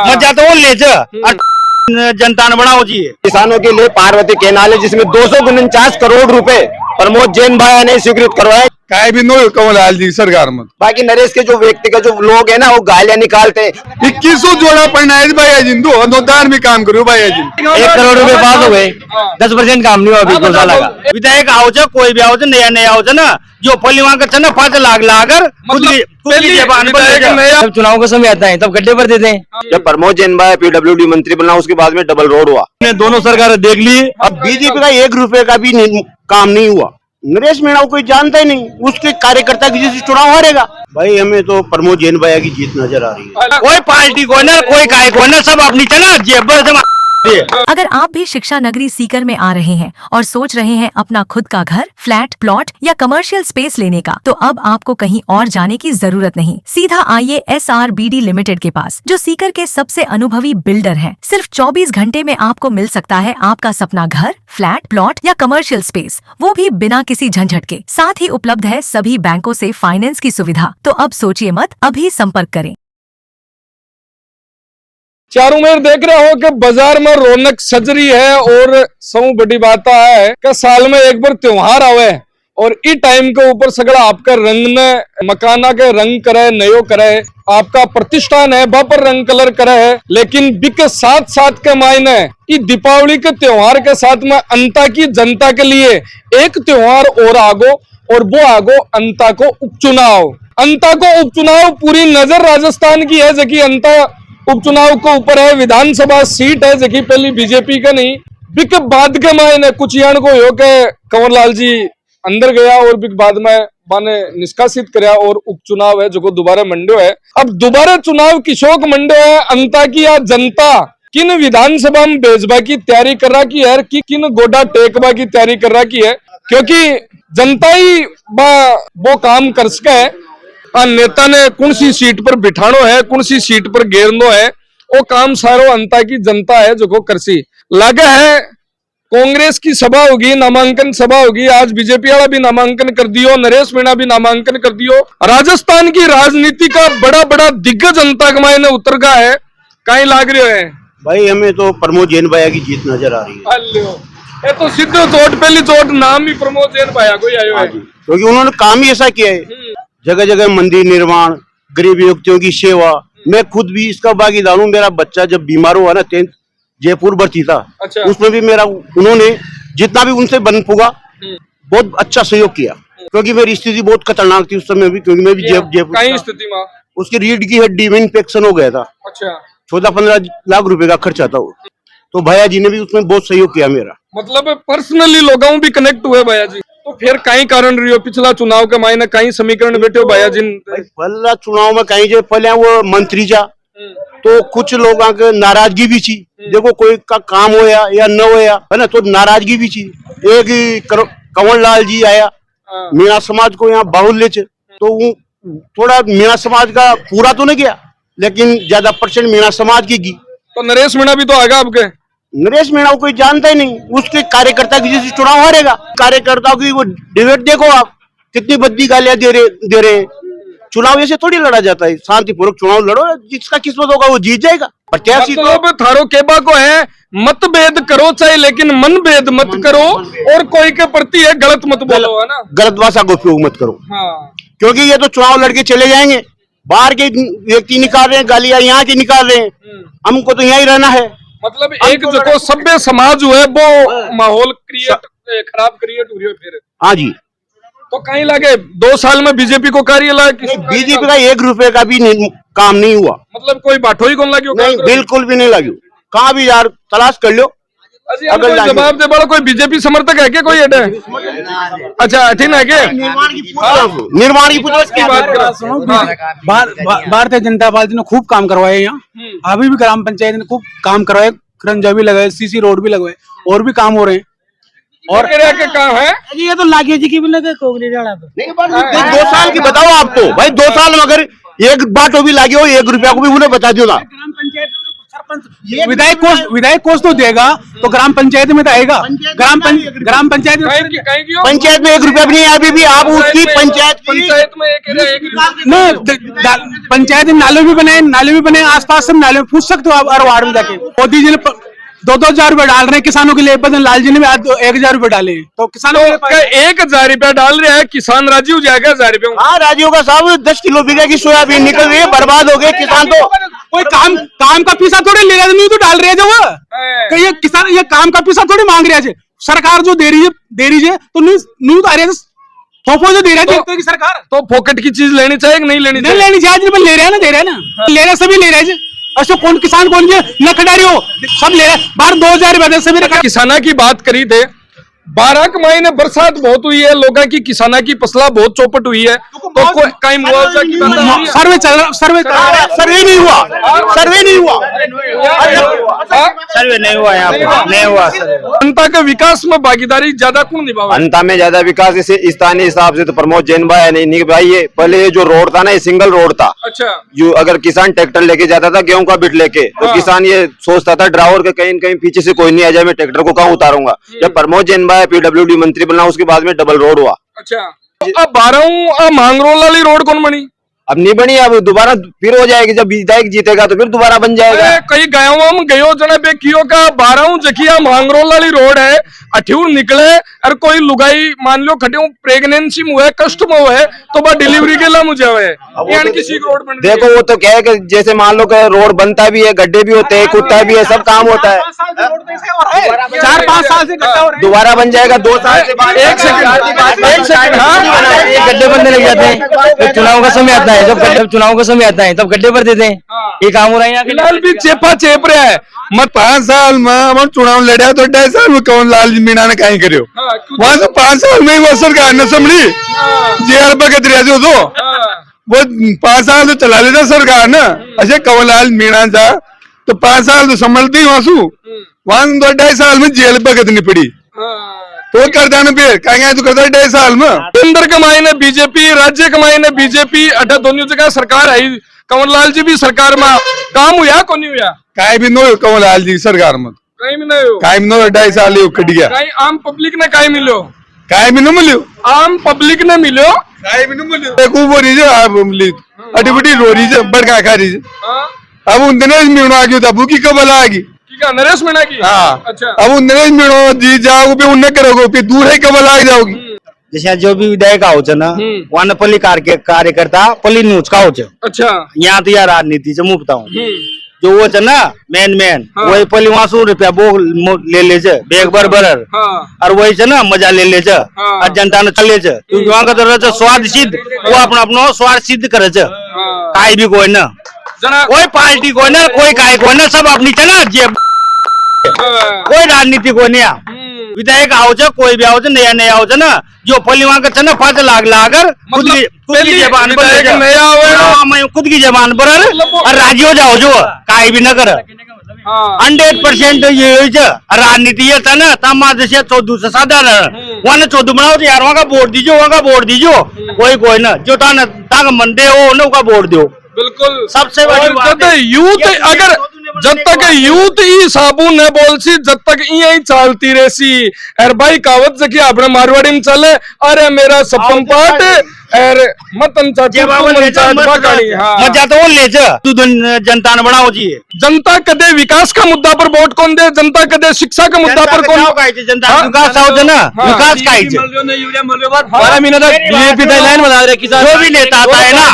मजा तो वो ले जनता ने बनाओ जी। किसानों के लिए पार्वती केनाल है जिसमें 249 करोड़ रुपए प्रमोद जैन भाई ने स्वीकृत करवाए। काय भी नो कमललाल जी सरकार में। बाकी नरेश के जो व्यक्तिगत जो लोग है ना वो गालियां निकालते हैं। 2100 जोड़ा पढ़ना भाई जिंदू अनुदान भी काम करो भाई जी। 1 करोड़ रुपए पास हो गए, 10% काम नहीं हुआ अभी 2 साल का। विधायक आओ कोई भी आओ नया आओ ना जो पहली वहां का ना 5 लाख लाकर जब चुनाव का समय आता है तब गड्ढे पर देते हैं। जब प्रमोद जैन भाई PWD मंत्री बना उसके बाद में डबल रोड हुआ। दोनों सरकार देख ली। अब बीजेपी का 1 रुपए का भी काम नहीं हुआ। नरेश मीणा को कोई जानता ही नहीं, उसके कार्यकर्ता की जिस चुनाव हारेगा। भाई हमें तो प्रमोद जैन भैया की जीत नजर आ रही है। कोई पार्टी को ना कोई काय को ना सब अपनी चला जेब से। अगर आप भी शिक्षा नगरी सीकर में आ रहे हैं और सोच रहे हैं अपना खुद का घर, फ्लैट, प्लॉट या कमर्शियल स्पेस लेने का, तो अब आपको कहीं और जाने की जरूरत नहीं। सीधा आइए SRBD लिमिटेड के पास, जो सीकर के सबसे अनुभवी बिल्डर हैं। सिर्फ 24 घंटे में आपको मिल सकता है आपका सपना घर, फ्लैट, प्लॉट या कमर्शियल स्पेस, वो भी बिना किसी झंझट के। साथ ही उपलब्ध है सभी बैंकों से फाइनेंस की सुविधा। तो अब सोचिए मत, अभी संपर्क करें। चारों मेर देख रहे हो कि बाजार में रौनक सज रही है और सब बड़ी बात है कि साल में एक बार त्योहार आवे और ई टाइम के ऊपर सगड़ा आपका रंग ने मकाना के रंग करे, नयो करे, आपका प्रतिष्ठान है वहां पर रंग कलर करे है। लेकिन बिक साथ साथ के मायने ई दीपावली के त्योहार के साथ में अंता की जनता के लिए एक त्योहार और आगो, और वो आगो अंता को उपचुनाव। अंता को उपचुनाव पूरी नजर राजस्थान की है, जबकि अंता उपचुनाव को ऊपर है। विधानसभा सीट है जबकि पहली बीजेपी का नहीं। बिक बाद के मायने कुछ यान को हो के कंवरलाल जी अंदर गया और बिक बाद में बाने निष्कासित कराया और उपचुनाव है जो दोबारा मंडो है। अब दोबारा चुनाव किशोक मंडो है। अंता की या जनता किन विधानसभा में भेजबा की तैयारी कर रहा की है कि किन गोडा टेकबा की तैयारी कर रहा की है, क्योंकि जनता ही वो काम कर सका है। नेता ने कौन सी सीट पर बिठानो है, कौन सी सीट पर घेरनो है, वो काम सारो अंता की जनता है जो को करसी लगा है। कांग्रेस की सभा होगी, नामांकन सभा होगी, आज बीजेपी वाला भी नामांकन कर दियो, नरेश मीणा भी नामांकन कर दियो। राजस्थान की राजनीति का बड़ा बड़ा दिग्गज जनता के मायने उतर गया है। कहीं लाग रहे है भाई हमें तो प्रमोद जैन भैया की जीत नजर आ रही है। ये तो सीधे चोट पहली चोट नाम ही प्रमोद जैन भैया को ही आयो है, क्योंकि उन्होंने काम ही ऐसा किया है। जगह जगह मंदिर निर्माण, गरीब व्यक्तियों की सेवा। मैं खुद भी इसका भागीदार हूँ। मेरा बच्चा जब बीमार हुआ ना 10th जयपुर भर्ती था, अच्छा। उसमें भी मेरा उन्होंने जितना भी उनसे बन पुगा बहुत अच्छा सहयोग किया, क्योंकि मेरी स्थिति बहुत खतरनाक थी उस समय भी, क्योंकि मैं भी जयपुर स्थिति में उसकी रीढ़ की हड्डी में इन्फेक्शन हो गया था। अच्छा। 14-15 लाख रुपए का खर्चा था वो। तो भैया जी ने भी उसमें बहुत सहयोग किया मेरा। मतलब पर्सनली लोगों भी कनेक्ट हुए भैया जी। तो फिर कई कारण रही हो पिछला चुनाव के मायने कई समीकरण बैठे हो भैया जी। पहला चुनाव में कहीं जो पहले वो मंत्री जा तो कुछ लोगों के नाराजगी भी थी। देखो कोई का काम होया या न होया है ना, तो नाराजगी भी थी। एक कंवरलाल जी आया, मीणा समाज को यहाँ बाहुल्य तो थोड़ा मीणा समाज का पूरा तो नहीं गया, लेकिन ज्यादा % मीणा समाज की गी। तो नरेश मीणा भी तो आएगा आपके। नरेश मीणा को कोई जानता ही नहीं, उसके कार्यकर्ता की जिस चुनाव हारेगा। कार्यकर्ताओं की वो डिबेट देखो आप, कितनी बद्दी गालियां दे रहे। चुनाव ऐसे थोड़ी लड़ा जाता है, शांतिपूर्वक चुनाव लड़ो, जिसका किस्मत होगा वो जीत जाएगा। प्रत्याशी मतलब थारो केबा को है मतभेद करो चाहे, लेकिन मन भेद मत करो और कोई के प्रति है गलत मत बोलो, है ना, गलत भाषा का उपयोग मत करो। हाँ। क्योंकि ये तो चुनाव लड़के चले जाएंगे, बाहर के व्यक्ति निकाल रहे हैं गालियां, यहाँ के निकाल रहे हैं, हमको तो यहाँ ही रहना है। मतलब एक जो सभ्य समाज हुआ है वो माहौल खराब क्रिएट हो रही है फिर। हाँ जी। तो कहीं लगे 2 साल में बीजेपी को कार्य लगा, बीजेपी का 1 रुपए का भी काम नहीं हुआ। मतलब कोई बाठो ही कौन लगी? नहीं, बिल्कुल भी नहीं लगी। कहाँ भी यार तलाश कर लो। अगर जवाब दे बड़ा कोई बीजेपी समर्थक है क्या कोई? अच्छा ठीक है क्या? निर्माण की बात कर। भारतीय जनता पार्टी ने खूब काम करवाए यहाँ। अभी भी ग्राम पंचायत ने खूब काम करवाए, खरंजा भी लगाए, CC रोड भी लगवाए, और भी काम हो रहे हैं। और के काम है ये तो लागे जी की भी लगे कोगरी डाला तो 2 साल की बताओ आपको भाई। 2 साल में अगर एक बात भी लागे हो 1 रुपया को भी उन्हें बता दो ना। ग्राम पंचायत विधायक कोष तो देगा तो ग्राम पंचायत में तो आएगा। ग्राम पंचायत पंचायत में 1 रुपया भी नहीं है अभी भी। आप उसकी पंचायत में पंचायत में नाले भी बने आसपास सब नाले में पूछ सकते हो आप हर वार्ड में जाके। मोदी जी ने 2-2 हजार रुपए डाल रहे हैं किसानों के लिए, बदन लाल जी ने भी 1,000 रुपए डाले, तो किसानों तो 1,000 रुपया डाल रहे हैं, किसान राजी हो जाएगा 1,000 रुपया। हाँ राजी होगा साहब। 10 किलो बीघा की सोयाबीन निकल रही है, बर्बाद हो गए किसान। तो कोई काम का पैसा थोड़ी ले रहा है, नहीं तो डाल रहे हैं जो वो ये किसान, ये काम का पैसा थोड़ी मांग रहे हैं। सरकार जो दे रही है तो न्यू आ रहे हैं, थोपो जो दे रहा है की सरकार। तो पॉकेट की चीज लेनी चाहिए कि नहीं लेनी चाहिए? लेनी चाहिए, ले रहे हैं ना, दे रहे हैं ना, ले रहे सभी ले रहे हैं। अच्छा कौन किसान कौन न खिलाड़ी हो, सब ले रहे हैं। बाहर 2,000 रुपए सभी किसाना की बात करी थे। 12 के महीने बरसात बहुत हुई है, लोगों की किसाना की फसला बहुत चौपट हुई है, तो कहीं मुआवजा की बात सर्वे नहीं हुआ। सर्वे नहीं हुआ यहाँ पे, नहीं हुआ। जनता के विकास में भागीदारी ज्यादा कौन निभावा? जनता में ज्यादा विकास इसे स्थानीय हिसाब से तो प्रमोद जैन भाई नहीं निभाई है। पहले ये जो रोड था ना, ये सिंगल रोड था। अच्छा। जो अगर किसान ट्रैक्टर लेके जाता था गेहूं का बिट लेके, तो किसान ये सोचता था ड्राइवर के कहीं न कहीं पीछे से कोई नहीं आ जाए, मैं ट्रैक्टर को कहाँ उतारूंगा। जब प्रमोद जैन भाई PWD मंत्री बना, उसके बाद में डबल रोड हुआ। अच्छा। अब 12 मांगरोल वाली रोड कौन बनी? अब नहीं बनी, अब दोबारा फिर हो जाएगी। जब विधायक जीतेगा तो फिर दोबारा बन जाएगा। कई गाँव में गयो जने पे कियो का 12 जखिया मांगरोल वाली रोड है, अठ्यू निकले और कोई लुगाई मान लो खटे प्रेगनेंसी में हुए, कष्ट में हुए, तो वह डिलीवरी के लिए मुझे हुए किसी रोड बन। देखो वो तो क्या है कि जैसे मान लो कि रोड बनता भी है, गड्ढे भी होते हैं, कुत्ता भी है, सब काम होता है। 4-5 साल से दोबारा बन जाएगा 2 साल से। 1 सेकंड। गड्ढे बनने लग जाते हैं, जब चुनाव का समय आता है, जब चुनाव का समय आता है तब गड्ढे भर देते हैं। ये काम हो रहा है यहाँ। फिलहाल भी चेपा चेप रहा है। मत 5 साल में चुनाव लड़ा तो 2.5 साल में कौन लाल मीणा ने कहीं करो। वहां से 5 साल में वो सरकार ने संभली जेल भगत रहे तो वो 5 साल तो चला लेता सरकार ना। अच्छा कंवरलाल मीणा था तो 5 साल तो संभलती वासु, वहां 2.5 साल में जेल भगत नहीं पड़ी, तो करता ना फिर कहीं तो करता 2.5 साल में। केंद्र के मायने बीजेपी, राज्य के मायने बीजेपी, अठा दोनों जगह सरकार आई। कंवरलाल जी भी सरकार में काम हुआ को नहीं हुआ? कहीं भी नो कंवरलाल जी सरकार में कहीं भी नहीं हो, कहीं नो 2.5 साल कट गया। कहीं आम पब्लिक ने कहीं मिलो, कहीं भी न मिलो, आम पब्लिक ने मिलो, कहीं भी न मिलो। देखो वो रीजे आप मिली अटी बटी रो रीजे बड़का खा रीजे। अब उन दिनेश मीणा आ गया था, बुकी कब आएगी? ठीक है, नरेश मीणा की। हाँ। अच्छा। अब उन दिनेश मीणा जी जाओगे फिर उन्हें करोगे, फिर दूर है कब आ जाओगी। जैसे जो भी विधायक आओ ना, वहाँ पल्ली कार्यकर्ता पल्ली न्यूज का हो। अच्छा। यहाँ तो यार राजनीति से मुफ्ता हूँ, जो वो ना मेन वही पल्ली वहाँ 100 रुपया वो ले ले बेग बरबर, और वही ना मजा ले ले और जनता ने चले, क्योंकि वहाँ का तो स्वाद सिद्ध, वो अपना स्वाद सिद्ध करे। काई भी कोई ना, कोई पार्टी कोई ना, कोई काय कोई ना, सब अपनी चला जेब, कोई राजनीति कोई नहीं। विधायक आओ कोई भी आओ नया आओ ना, जो पल्ली वहाँ का ना 5 लाख लाकर खुद की जबान पर, खुद की जबान पर और राजी हो जाओ, जो काय भी न कर। 100% ये राजनीति ये था ना, तमाम से 14 से साधारण वहाँ 14 बनाओ तो यार वहाँ का वोट दीजिए, वहाँ का वोट दीजिए। कोई ना जो ताक मंदे हो ना का वोट दो। बिल्कुल सबसे बड़ी बात है यूथ, अगर जब तक यूथ ही साबुन है बोलसी, जब तक यही चलती रहसी। अरे भाई कहावत जकी अपने मारवाड़ी में चले, अरे मेरा सपन पाट अरे मतन मजा तो वो ले तू जनता ने बनाओ जी। जनता कदे विकास का मुद्दा पर वोट कौन दे, जनता कदे शिक्षा का मुद्दा पर कौन? जनता विकास आओ ना, विकास का जो भी नेता आता है ना,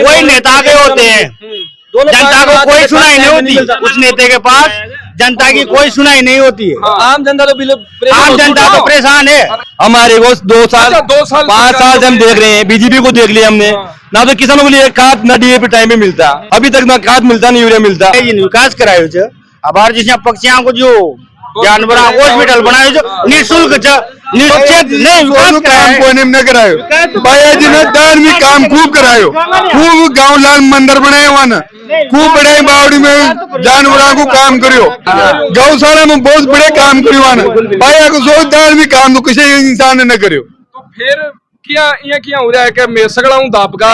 वही नेता के होते हैं। जनता को कोई सुनाई नहीं होती उस नेता के पास, जनता की कोई सुनाई नहीं होती है। आम जनता तो परेशान है। हमारे को 2 साल 5 साल से हम देख रहे हैं, बीजेपी को देख लिया हमने ना, तो किसानों के लिए खाद ना DAP टाइम में मिलता, अभी तक ना खाद मिलता ना यूरिया मिलता। विकास करायो अब जिस पक्षियों को जो जानवर हॉस्पिटल बनायो निःशुल्क नहीं काम कोई नहीं करायो। भैया जी ने धार्मिक काम खूब करायो, खूब गाँव लाल मंदिर बनाए हुआ ना, खूब बड़े बावड़ी में जानवरों को काम करियो, गौशाला में बहुत बड़े काम करियो ना। भैया को सोच धार्मिक काम तो किसी इंसान ने न करियो। तो फिर किया ये किया हो रहा है कि मैं सगड़ा हूं दापगा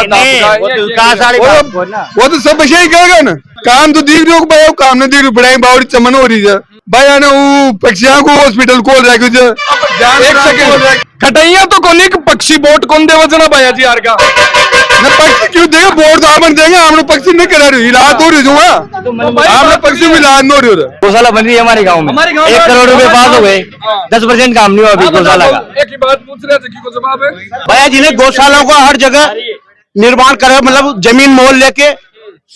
वो तो सब ऐसे ही करेगा ना। काम तो दिख रही हो भाई, काम नहीं दिख रही, बड़ाई बावड़ी चमन हो रही है भाई। आने वो पक्षियों को हॉस्पिटल खोल रहा है। एक सेकंड, खटैया तो कोनी पक्षी बोट कौन दे वजना भैया जी यार का ना पक्षी क्यों देगा, बोर्ड तो आपने देंगे, हमने पक्षी नहीं करा रही, इलाज हो रही जो हमने पक्षी में इलाज नहीं हो रही उधर। गौशाला बन रही है हमारे गांव में, 1 करोड़ रुपए पास हो गए, 10% काम नहीं हुआ अभी गौशाला का। एक ही बात पूछ रहे थे कि को जवाब है भैया जी ने गौशालाओं को हर जगह निर्माण करा, मतलब जमीन मोल लेके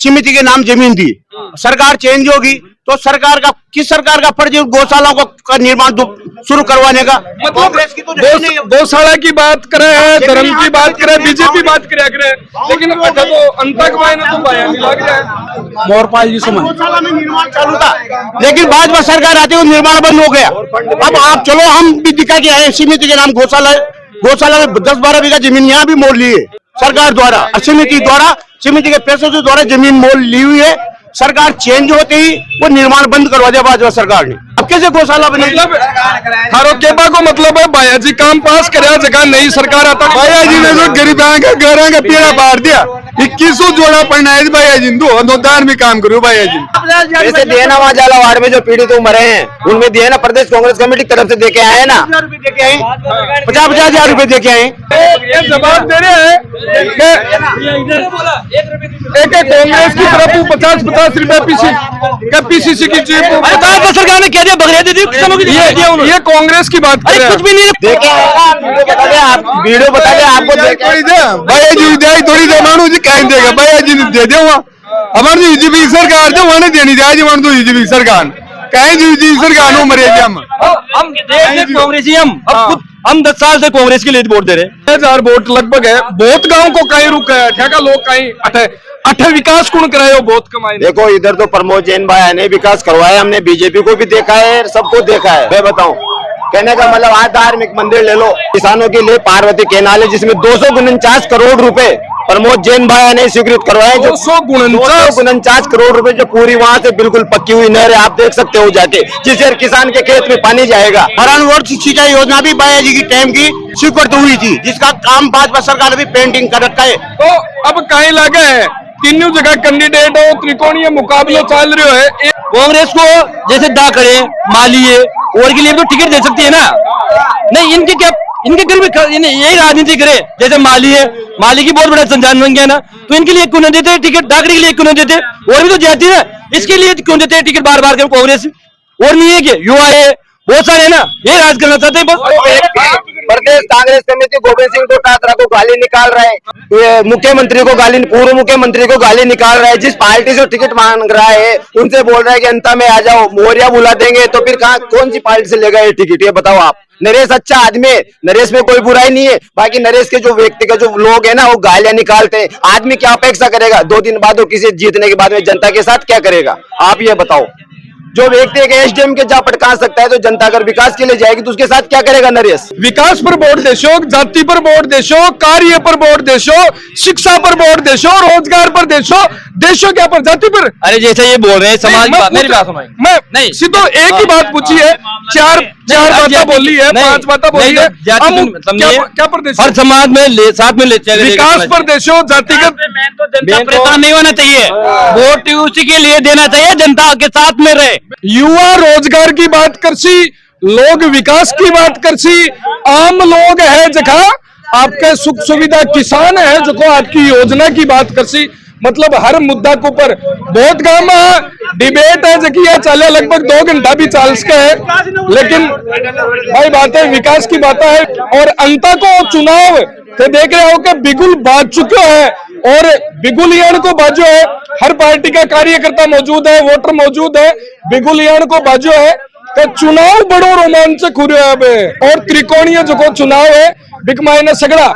समिति के नाम जमीन दी। सरकार चेंज होगी तो सरकार का किस सरकार का फर्ज है गौशालाओं का निर्माण शुरू करवाने का? मतलब गौशाला की बात करे, धर्म की बात करे, बीजेपी बात करे, लेकिन अच्छा तो अंतक मायने तो भैया नहीं लग रहा है। मोरपाल जी सुमन गौशाला में निर्माण चालू था, लेकिन भाजपा सरकार आते हुए निर्माण बंद हो गया। अब आप चलो हम भी दिखा के आए, समिति के नाम गौशाला में 10-12 बीघा जमीन यहाँ भी मोल लिए सरकार द्वारा, समिति के पैसों से द्वारा जमीन मोल ली हुई है। सरकार चेंज होते ही वो निर्माण बंद करवा दिया भाजपा सरकार ने। अब कैसे गौशाला बने? मतलब थारो केबा को मतलब है भैया जी काम पास करे जगह नई सरकार आता भैया जी ने तो गरीबों का घर का पेड़ा पार दिया, 2100 जोड़ा पढ़ना है भैया जी, अनुदान भी काम करो भैया जी। जैसे दिए ना वहाँ जाला वार्ड में जो पीड़ित मरे हैं उनमें दिए ना, प्रदेश कांग्रेस कमेटी की तरफ से देके आए ना, 50,000 रुपए देके आए। ये जवाब दे रहे हैं एक कांग्रेस की तरफ 50-50 रुपए पीसीसी की चीफ सरकार ने क्या दिया, बगैर दी थी, ये कांग्रेस की बात कर रहे हैं। कुछ भी नहीं देखे वीडियो बता दे आपको भैया जी दे थोड़ी दे मानू जी कहीं देगा भैया जी ने दे दे वहाँ हमारे जो बीजेपी सरकार जो वहाँ देनी चाहिए, वहाँ तो बीजेपी सरकार कहीं बीजेपी सरकार नो मरे हम कांग्रेसी हम 10 साल से कांग्रेस के लिए वोट दे रहे। 1000 वोट लगभग है, बहुत गांव को कहीं रुक है, ठेका लोग कहीं अठे विकास कौन कराए हो बहुत कमाए। देखो इधर तो प्रमोद जैन भाई ने विकास करवाया, हमने बीजेपी को भी देखा है, सबको देखा है। मैं बताऊं कहने का मतलब आज धार्मिक मंदिर ले लो, किसानों के लिए पार्वती केनाल है जिसमें 249 करोड़ रुपए प्रमोद जैन भाई ने स्वीकृत करवाए, जो 249 करोड़ रुपए जो पूरी वहाँ से बिल्कुल पक्की हुई नहर है, आप देख सकते हो जाके, जिससे किसान के खेत में पानी जाएगा। वर्ष सिंचाई योजना भी बाया जी की टाइम की स्वीकृत हुई थी, जिसका काम भाजपा सरकार ने भी पेंटिंग कर रखा है। तो अब कहीं लगे है तीनों जगह कैंडिडेट हो, त्रिकोणीय मुकाबले चल रहे है। कांग्रेस को जैसे दा करे माली है और के लिए तो टिकट दे सकती है ना, नहीं इनके क्या, इनके घर में यही राजनीति करे, जैसे माली है, माली की बहुत बड़ा संजान बन गया ना, तो इनके लिए क्यों नहीं देते टिकट, दाकड़ी के लिए क्यों नहीं देते, और भी तो जाती है ना, इसके लिए क्यों देते हैं टिकट बार बार के कांग्रेस? और नहीं है कि युवा है बहुत सारे है ना, ये राज करना चाहते हैं बस। प्रदेश कांग्रेस कमेटी गोविंद सिंह डोटासरा को गाली निकाल रहा है, मुख्यमंत्री को गाली, पूर्व मुख्यमंत्री को गाली निकाल रहा है, जिस पार्टी से टिकट मांग रहा है उनसे बोल रहा है कि अंता में आ जाओ, मोरिया बुला देंगे, तो फिर कहाँ कौन सी पार्टी से लेगा ये टिकट, ये बताओ आप। नरेश अच्छा आदमी है, नरेश में कोई बुराई नहीं है, बाकी नरेश के जो व्यक्तिगत जो लोग है ना वो गालियां निकालते हैं। आदमी क्या अपेक्षा करेगा 2 दिन बाद, वो किसी जीतने के बाद में जनता के साथ क्या करेगा, आप ये बताओ। जो व्यक्ति एक एसडीएम के जा पटका सकता है, तो जनता अगर विकास के लिए जाएगी तो उसके साथ क्या करेगा नरेश? विकास पर वोट देशो, जाति पर वोट देशो, कार्य पर वोट देशो, शिक्षा पर वोट देशो, रोजगार पर देशो, देशो क्या पर, जाति पर? अरे जैसे ये बोल रहे हैं समाज की बात, मेरी बात सुनाई। मैं नहीं सीधो एक ही बात पूछी है, चार बातें बोली है, 5 बातें बोली है, क्या प्रदेश हर समाज में साथ में ले चले, विकास पर देशो, जातिगत परेशान नहीं होना चाहिए, वोट उसी के लिए देना चाहिए, जनता के साथ में रहे। युवा रोजगार की बात करसी, लोग विकास की बात करसी, आम लोग है जगह आपके सुख सुविधा, किसान है जो आपकी योजना की बात करसी, मतलब हर मुद्दा के ऊपर बहुत गांव डिबेट है जकिया चले, लगभग 2 घंटा भी चाल सके है, लेकिन भाई बातें विकास की बातें है। और अंत को चुनाव तो देख रहे हो कि बिगुल बाज चुके हैं, और बिगुलियान को बाजो है, हर पार्टी का कार्यकर्ता मौजूद है, वोटर मौजूद है, बिगुलियान को बाजो है, तो चुनाव बड़ो रोमांचक हो रहा है। और त्रिकोणीय जो चुनाव है बिग मायने सगड़ा,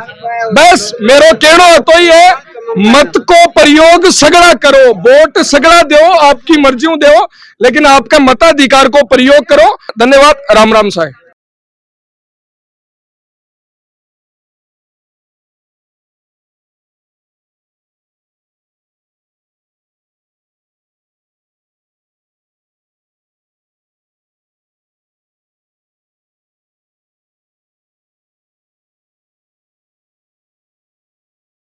बस मेरो कहना तो ही है, मत को प्रयोग सगड़ा करो, वोट सगड़ा दो, आपकी मर्जी दो, लेकिन आपका मताधिकार को प्रयोग करो। धन्यवाद, राम राम साहब।